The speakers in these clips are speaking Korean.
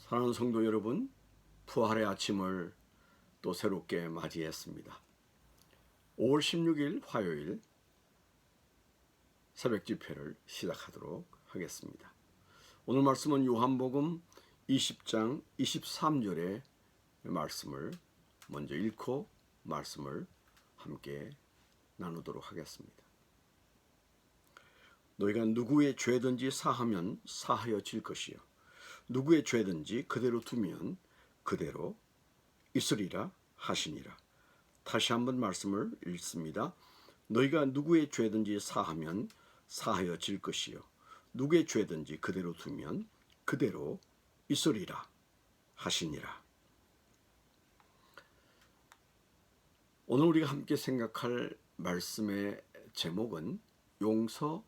사랑하는 성도 여러분, 부활의 아침을 또 새롭게 맞이했습니다. 5월 16일 화요일 새벽 집회를 시작하도록 하겠습니다. 오늘 말씀은 요한복음 20장 23절의 말씀을 먼저 읽고 말씀을 함께 나누도록 하겠습니다. 너희가 누구의 죄든지 사하면 사하여질 것이요 누구의 죄든지 그대로 두면 그대로 있으리라 하시니라. 다시 한번 말씀을 읽습니다. 너희가 누구의 죄든지 사하면 사하여질 것이요 누구의 죄든지 그대로 두면 그대로 있으리라 하시니라. 오늘 우리가 함께 생각할 말씀의 제목은 용서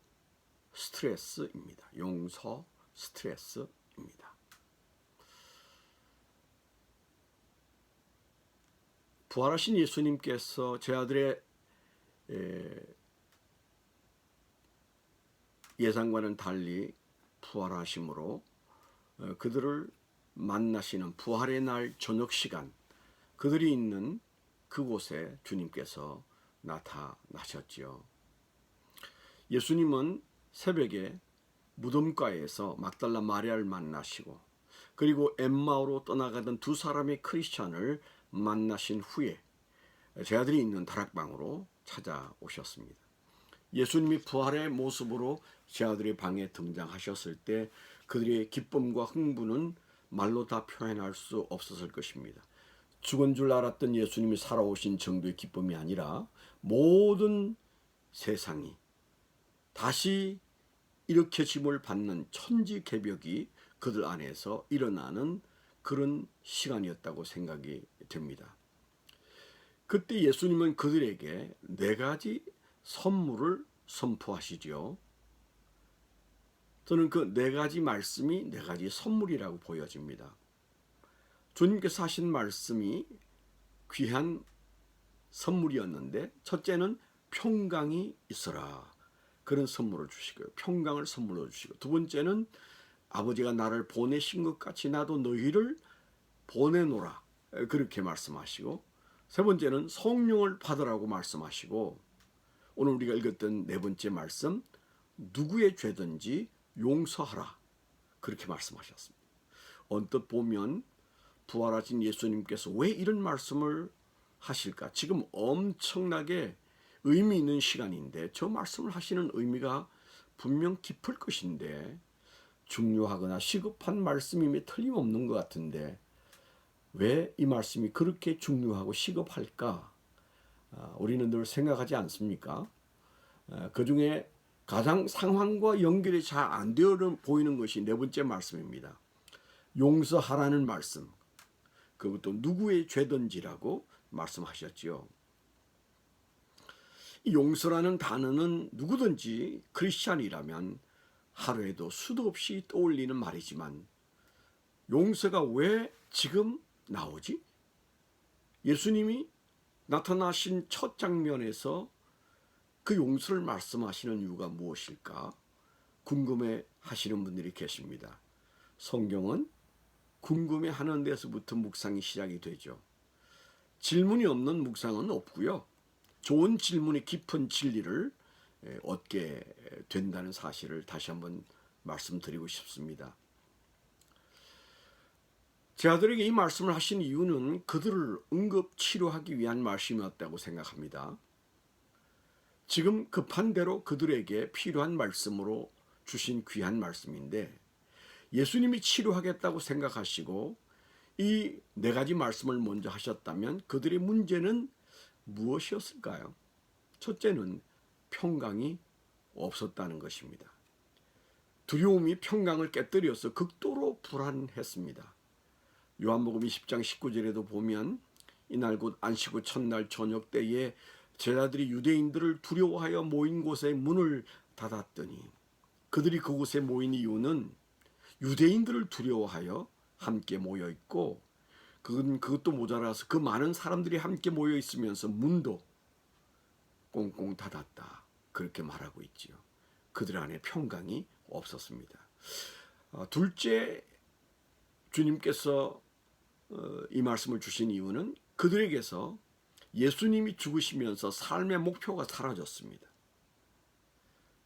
스트레스입니다. 용서 스트레스입니다. 부활하신 예수님께서 제 아들의 예상과는 달리 부활하심으로 그들을 만나시는 부활의 날 저녁 시간, 그들이 있는 그곳에 주님께서 나타나셨지요. 예수님은 새벽에 무덤가에서 막달라 마리아를 만나시고 그리고 엠마오로 떠나가던 두 사람의 크리스찬을 만나신 후에 제 아들이 있는 다락방으로 찾아오셨습니다. 예수님이 부활의 모습으로 제 아들의 방에 등장하셨을 때 그들의 기쁨과 흥분은 말로 다 표현할 수 없었을 것입니다. 죽은 줄 알았던 예수님이 살아오신 정도의 기쁨이 아니라 모든 세상이 다시 일으켜짐을 받는 천지개벽이 그들 안에서 일어나는 그런 시간이었다고 생각이 됩니다. 그때 예수님은 그들에게 네 가지 선물을 선포하시죠. 저는 그 네 가지 말씀이 네 가지 선물이라고 보여집니다. 주님께서 하신 말씀이 귀한 선물이었는데 첫째는 평강이 있어라. 그런 선물을 주시고요. 평강을 선물로 주시고 두 번째는 아버지가 나를 보내신 것 같이 나도 너희를 보내노라. 그렇게 말씀하시고 세 번째는 성령을 받으라고 말씀하시고 오늘 우리가 읽었던 네 번째 말씀 누구의 죄든지 용서하라. 그렇게 말씀하셨습니다. 언뜻 보면 부활하신 예수님께서 왜 이런 말씀을 하실까? 지금 엄청나게 의미 있는 시간인데 저 말씀을 하시는 의미가 분명 깊을 것인데 중요하거나 시급한 말씀임에 틀림없는 것 같은데 왜 이 말씀이 그렇게 중요하고 시급할까? 우리는 늘 생각하지 않습니까? 그 중에 가장 상황과 연결이 잘 안 되어 보이는 것이 네 번째 말씀입니다. 용서하라는 말씀. 그것도 누구의 죄든지라고 말씀하셨지요. 이 용서라는 단어는 누구든지 크리스찬이라면 하루에도 수도 없이 떠올리는 말이지만 용서가 왜 지금 나오지? 예수님이 나타나신 첫 장면에서 그 용서를 말씀하시는 이유가 무엇일까? 궁금해 하시는 분들이 계십니다. 성경은 궁금해하는 데서부터 묵상이 시작이 되죠. 질문이 없는 묵상은 없고요. 좋은 질문이 깊은 진리를 얻게 된다는 사실을 다시 한번 말씀드리고 싶습니다. 제 아들에게 이 말씀을 하신 이유는 그들을 응급 치료하기 위한 말씀이었다고 생각합니다. 지금 급한 대로 그들에게 필요한 말씀으로 주신 귀한 말씀인데 예수님이 치료하겠다고 생각하시고 이 네 가지 말씀을 먼저 하셨다면 그들의 문제는 무엇이었을까요? 첫째는 평강이 없었다는 것입니다. 두려움이 평강을 깨뜨려서 극도로 불안했습니다. 요한복음 20장 19절에도 보면 이날 곧 안식 후 첫날 저녁 때에 제자들이 유대인들을 두려워하여 모인 곳에 문을 닫았더니 그들이 그곳에 모인 이유는 유대인들을 두려워하여 함께 모여 있고 그것도 모자라서 그 많은 사람들이 함께 모여 있으면서 문도 꽁꽁 닫았다. 그렇게 말하고 있지요. 그들 안에 평강이 없었습니다. 둘째 주님께서 이 말씀을 주신 이유는 그들에게서 예수님이 죽으시면서 삶의 목표가 사라졌습니다.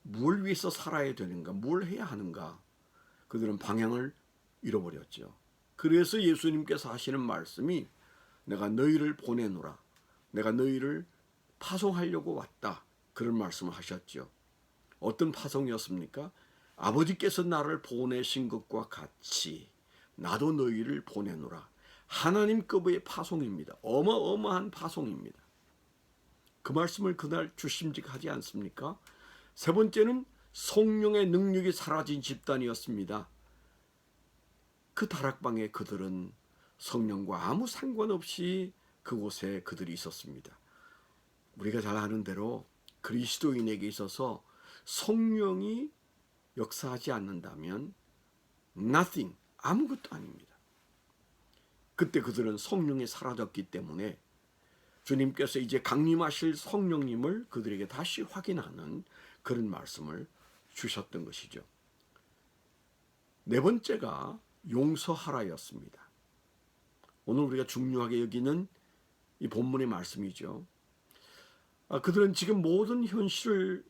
뭘 위해서 살아야 되는가, 뭘 해야 하는가, 그들은 방향을 잃어버렸죠. 그래서 예수님께서 하시는 말씀이 내가 너희를 보내노라, 내가 너희를 파송하려고 왔다, 그런 말씀을 하셨죠. 어떤 파송이었습니까? 아버지께서 나를 보내신 것과 같이 나도 너희를 보내노라. 하나님급의 파송입니다. 어마어마한 파송입니다. 그 말씀을 그날 주심직하지 않습니까? 세 번째는 성령의 능력이 사라진 집단이었습니다. 그 다락방에 그들은 성령과 아무 상관없이 그곳에 그들이 있었습니다. 우리가 잘 아는 대로 그리스도인에게 있어서 성령이 역사하지 않는다면 nothing, 아무것도 아닙니다. 그때 그들은 성령이 사라졌기 때문에 주님께서 이제 강림하실 성령님을 그들에게 다시 확인하는 그런 말씀을 주셨던 것이죠. 네 번째가 용서하라였습니다. 오늘 우리가 중요하게 여기는 이 본문의 말씀이죠. 그들은 지금 모든 현실을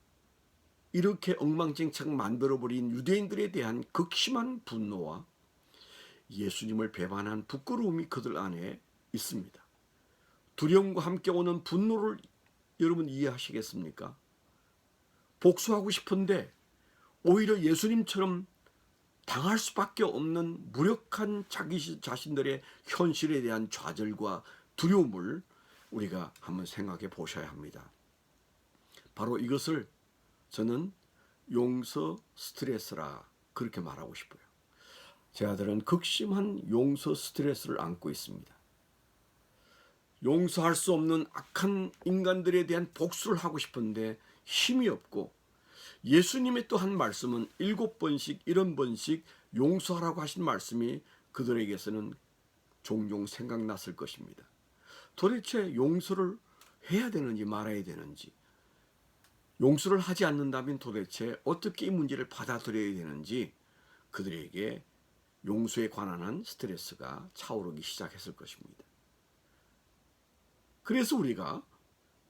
이렇게 엉망진창 만들어버린 유대인들에 대한 극심한 분노와 예수님을 배반한 부끄러움이 그들 안에 있습니다. 두려움과 함께 오는 분노를 여러분 이해하시겠습니까? 복수하고 싶은데 오히려 예수님처럼 당할 수밖에 없는 무력한 자기 자신들의 현실에 대한 좌절과 두려움을 우리가 한번 생각해 보셔야 합니다. 바로 이것을 저는 용서 스트레스라 그렇게 말하고 싶어요. 제 아들은 극심한 용서 스트레스를 안고 있습니다. 용서할 수 없는 악한 인간들에 대한 복수를 하고 싶은데 힘이 없고, 예수님의 또 한 말씀은 7번씩 70번씩 용서하라고 하신 말씀이 그들에게서는 종종 생각났을 것입니다. 도대체 용서를 해야 되는지 말아야 되는지, 용서를 하지 않는다면 도대체 어떻게 이 문제를 받아들여야 되는지 그들에게 용서에 관한 스트레스가 차오르기 시작했을 것입니다. 그래서 우리가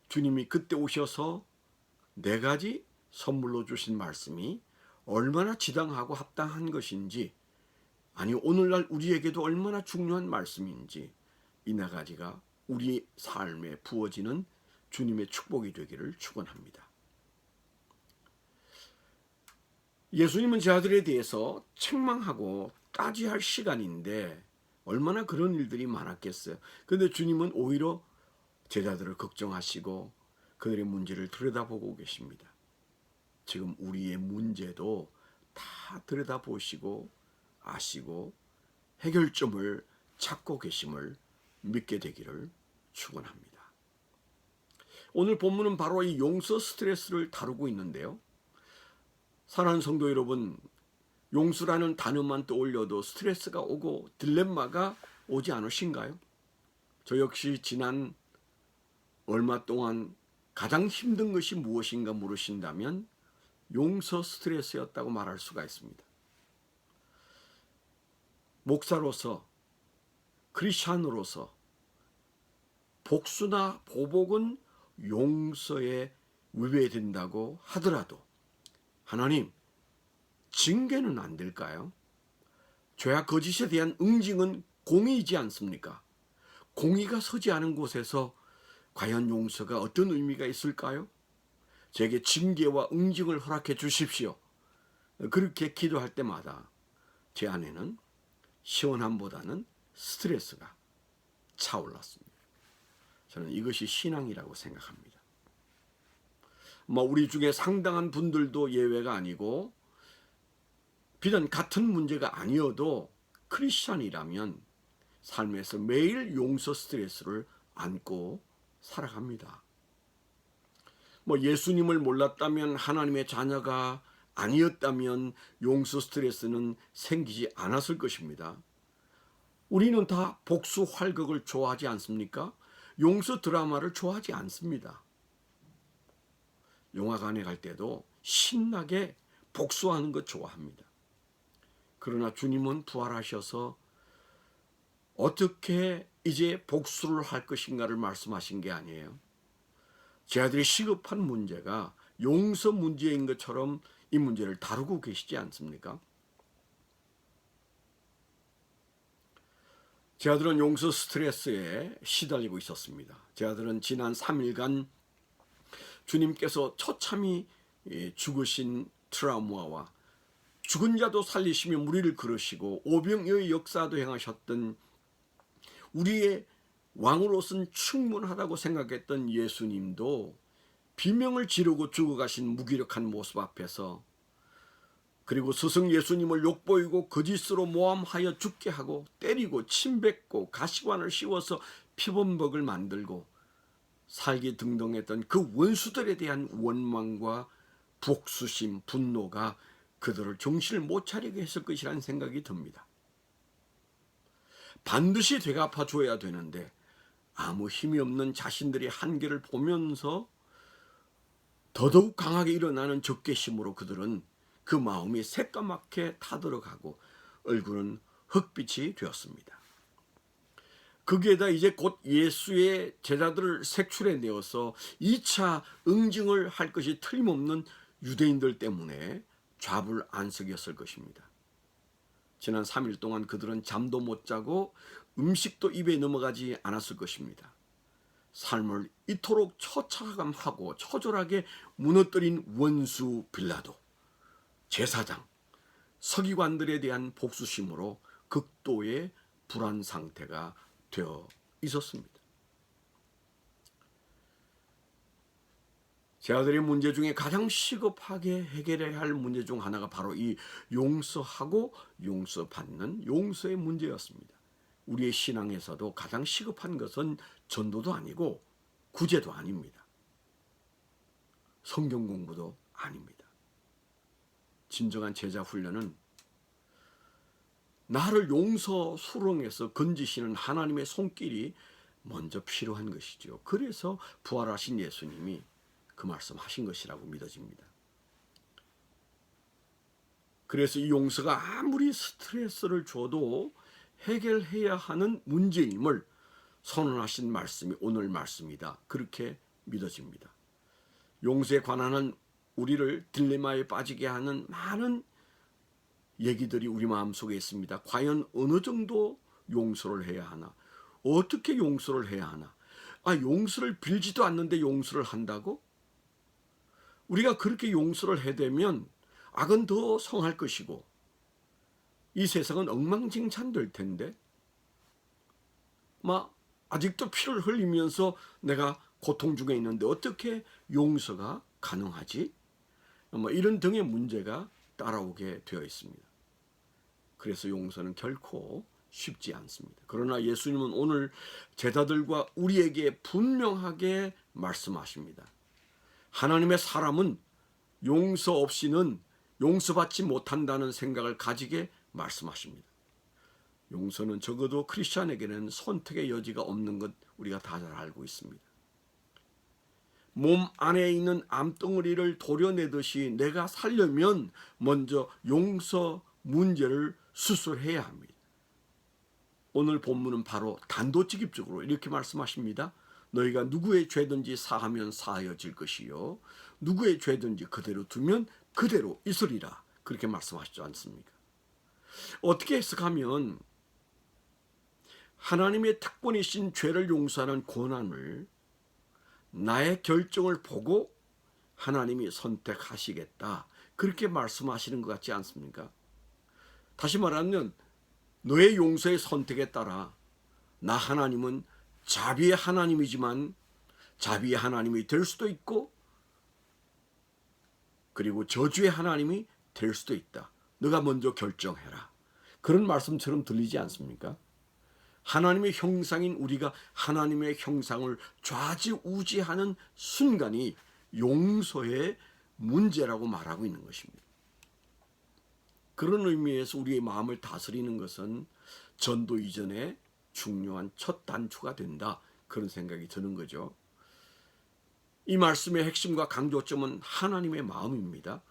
주님이 그때 오셔서 4가지 선물로 주신 말씀이 얼마나 지당하고 합당한 것인지, 아니 오늘날 우리에게도 얼마나 중요한 말씀인지, 이 4가지가 우리 삶에 부어지는 주님의 축복이 되기를 축원합니다. 예수님은 제 아들에 대해서 책망하고 따지할 시간인데 얼마나 그런 일들이 많았겠어요. 그런데 주님은 오히려 제자들을 걱정하시고 그들의 문제를 들여다보고 계십니다. 지금 우리의 문제도 다 들여다보시고 아시고 해결점을 찾고 계심을 믿게 되기를 축원합니다. 오늘 본문은 바로 이 용서 스트레스를 다루고 있는데요. 사랑하는 성도 여러분, 용서라는 단어만 떠올려도 스트레스가 오고 딜레마가 오지 않으신가요? 저 역시 지난 얼마 동안 가장 힘든 것이 무엇인가 물으신다면 용서 스트레스였다고 말할 수가 있습니다. 목사로서, 크리스찬으로서 복수나 보복은 용서에 위배된다고 하더라도 하나님, 징계는 안 될까요? 죄와 거짓에 대한 응징은 공의이지 않습니까? 공의가 서지 않은 곳에서 과연 용서가 어떤 의미가 있을까요? 제게 징계와 응징을 허락해 주십시오. 그렇게 기도할 때마다 제 안에는 시원함보다는 스트레스가 차올랐습니다. 저는 이것이 신앙이라고 생각합니다. 우리 중에 상당한 분들도 예외가 아니고, 비단 같은 문제가 아니어도 크리스찬이라면 삶에서 매일 용서 스트레스를 안고 살아갑니다. 예수님을 몰랐다면, 하나님의 자녀가 아니었다면 용서 스트레스는 생기지 않았을 것입니다. 우리는 다 복수 활극을 좋아하지 않습니까? 용서 드라마를 좋아하지 않습니다. 영화관에 갈 때도 신나게 복수하는 것 좋아합니다. 그러나 주님은 부활하셔서 어떻게 이제 복수를 할 것인가를 말씀하신 게 아니에요. 제 아들이 시급한 문제가 용서 문제인 것처럼 이 문제를 다루고 계시지 않습니까? 제 아들은 용서 스트레스에 시달리고 있었습니다. 제 아들은 지난 3일간 주님께서 처참히 죽으신 트라우마와 죽은 자도 살리시며 무리를 그르시고 오병이의 역사도 행하셨던 우리의 왕으로서는 충분하다고 생각했던 예수님도 비명을 지르고 죽어가신 무기력한 모습 앞에서, 그리고 스승 예수님을 욕보이고 거짓으로 모함하여 죽게 하고 때리고 침뱉고 가시관을 씌워서 피범벅을 만들고 살기 등등했던 그 원수들에 대한 원망과 복수심, 분노가 그들을 정신을 못 차리게 했을 것이라는 생각이 듭니다. 반드시 되갚아 줘야 되는데 아무 힘이 없는 자신들의 한계를 보면서 더더욱 강하게 일어나는 적개심으로 그들은 그 마음이 새까맣게 타들어가고 얼굴은 흑빛이 되었습니다. 거기에다 이제 곧 예수의 제자들을 색출해 내어서 2차 응징을 할 것이 틀림없는 유대인들 때문에 좌불안석이었을 것입니다. 지난 3일 동안 그들은 잠도 못 자고 음식도 입에 넘어가지 않았을 것입니다. 삶을 이토록 처참하고 처절하게 무너뜨린 원수 빌라도, 제사장, 서기관들에 대한 복수심으로 극도의 불안 상태가 되어 있었습니다. 제 아들의 문제 중에 가장 시급하게 해결해야 할 문제 중 하나가 바로 이 용서하고 용서받는 용서의 문제였습니다. 우리의 신앙에서도 가장 시급한 것은 전도도 아니고 구제도 아닙니다. 성경 공부도 아닙니다. 진정한 제자 훈련은 나를 용서 수렁에서 건지시는 하나님의 손길이 먼저 필요한 것이죠. 그래서 부활하신 예수님이 그 말씀하신 것이라고 믿어집니다. 그래서 이 용서가 아무리 스트레스를 줘도 해결해야 하는 문제임을 선언하신 말씀이 오늘 말씀이다. 그렇게 믿어집니다. 용서에 관한 우리를 딜레마에 빠지게 하는 많은 얘기들이 우리 마음속에 있습니다. 과연 어느 정도 용서를 해야 하나? 어떻게 용서를 해야 하나? 용서를 빌지도 않는데 용서를 한다고? 우리가 그렇게 용서를 해대면 악은 더 성할 것이고 이 세상은 엉망진창 될 텐데 아직도 피를 흘리면서 내가 고통 중에 있는데 어떻게 용서가 가능하지? 이런 등의 문제가 따라오게 되어 있습니다. 그래서 용서는 결코 쉽지 않습니다. 그러나 예수님은 오늘 제자들과 우리에게 분명하게 말씀하십니다. 하나님의 사람은 용서 없이는 용서받지 못한다는 생각을 가지게 말씀하십니다. 용서는 적어도 크리스찬에게는 선택의 여지가 없는 것 우리가 다 잘 알고 있습니다. 몸 안에 있는 암덩어리를 도려내듯이 내가 살려면 먼저 용서 문제를 수술해야 합니다. 오늘 본문은 바로 단도직입적으로 이렇게 말씀하십니다. 너희가 누구의 죄든지 사하면 사하여질 것이요 누구의 죄든지 그대로 두면 그대로 있으리라. 그렇게 말씀하시지 않습니까? 어떻게 해석하면 하나님의 특권이신 죄를 용서하는 권한을 나의 결정을 보고 하나님이 선택하시겠다. 그렇게 말씀하시는 것 같지 않습니까? 다시 말하면 너의 용서의 선택에 따라 나 하나님은 자비의 하나님이지만 자비의 하나님이 될 수도 있고 그리고 저주의 하나님이 될 수도 있다. 너가 먼저 결정해라. 그런 말씀처럼 들리지 않습니까? 하나님의 형상인 우리가 하나님의 형상을 좌지우지하는 순간이 용서의 문제라고 말하고 있는 것입니다. 그런 의미에서 우리의 마음을 다스리는 것은 전도 이전에 중요한 첫 단추가 된다. 그런 생각이 드는 거죠. 이 말씀의 핵심과 강조점은 하나님의 마음입니다.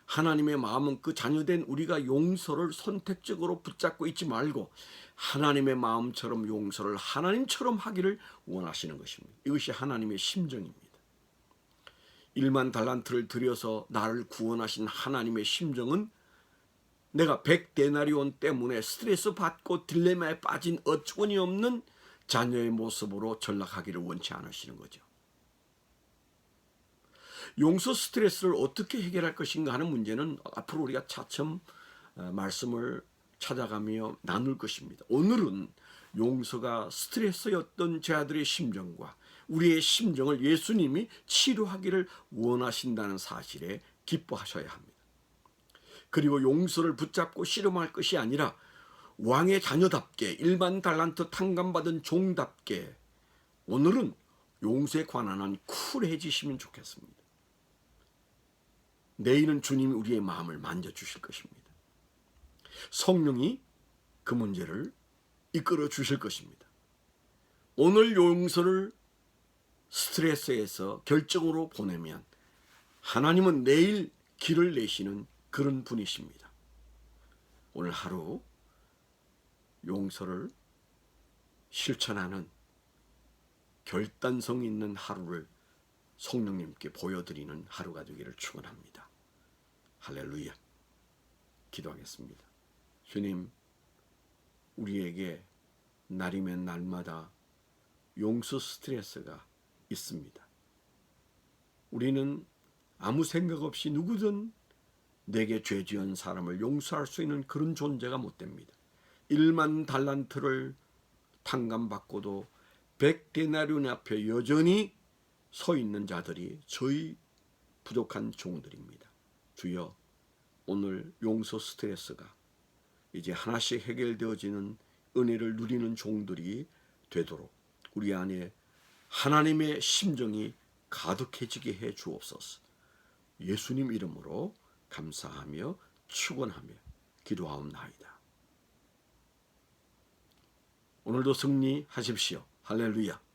하나님의 마음은 그 자녀된 우리가 용서를 선택적으로 붙잡고 있지 말고 하나님의 마음처럼 용서를 하나님처럼 하기를 원하시는 것입니다. 이것이 하나님의 심정입니다. 1만 달란트를 들여서 나를 구원하신 하나님의 심정은 내가 100데나리온 때문에 스트레스 받고 딜레마에 빠진 어처구니 없는 자녀의 모습으로 전락하기를 원치 않으시는 거죠. 용서 스트레스를 어떻게 해결할 것인가 하는 문제는 앞으로 우리가 차츰 말씀을 찾아가며 나눌 것입니다. 오늘은 용서가 스트레스였던 제 아들의 심정과 우리의 심정을 예수님이 치료하기를 원하신다는 사실에 기뻐하셔야 합니다. 그리고 용서를 붙잡고 씨름할 것이 아니라 왕의 자녀답게 1만 달란트 탕감받은 종답게 오늘은 용서에 관한 한 쿨해지시면 좋겠습니다. 내일은 주님이 우리의 마음을 만져주실 것입니다. 성령이 그 문제를 이끌어 주실 것입니다. 오늘 용서를 스트레스에서 결정으로 보내면 하나님은 내일 길을 내시는 그런 분이십니다. 오늘 하루 용서를 실천하는 결단성 있는 하루를 성령님께 보여드리는 하루가 되기를 축원합니다. 할렐루야. 기도하겠습니다. 주님, 우리에게 날이면 날마다 용서 스트레스가 있습니다. 우리는 아무 생각 없이 누구든 내게 죄 지은 사람을 용서할 수 있는 그런 존재가 못 됩니다. 1만 달란트를 탕감받고도 100데나리온 앞에 여전히 서 있는 자들이 저희 부족한 종들입니다. 주여, 오늘 용서 스트레스가 이제 하나씩 해결되어지는 은혜를 누리는 종들이 되도록 우리 안에 하나님의 심정이 가득해지게 해 주옵소서. 예수님 이름으로 감사하며 축원하며 기도하옵나이다. 오늘도 승리하십시오. 할렐루야.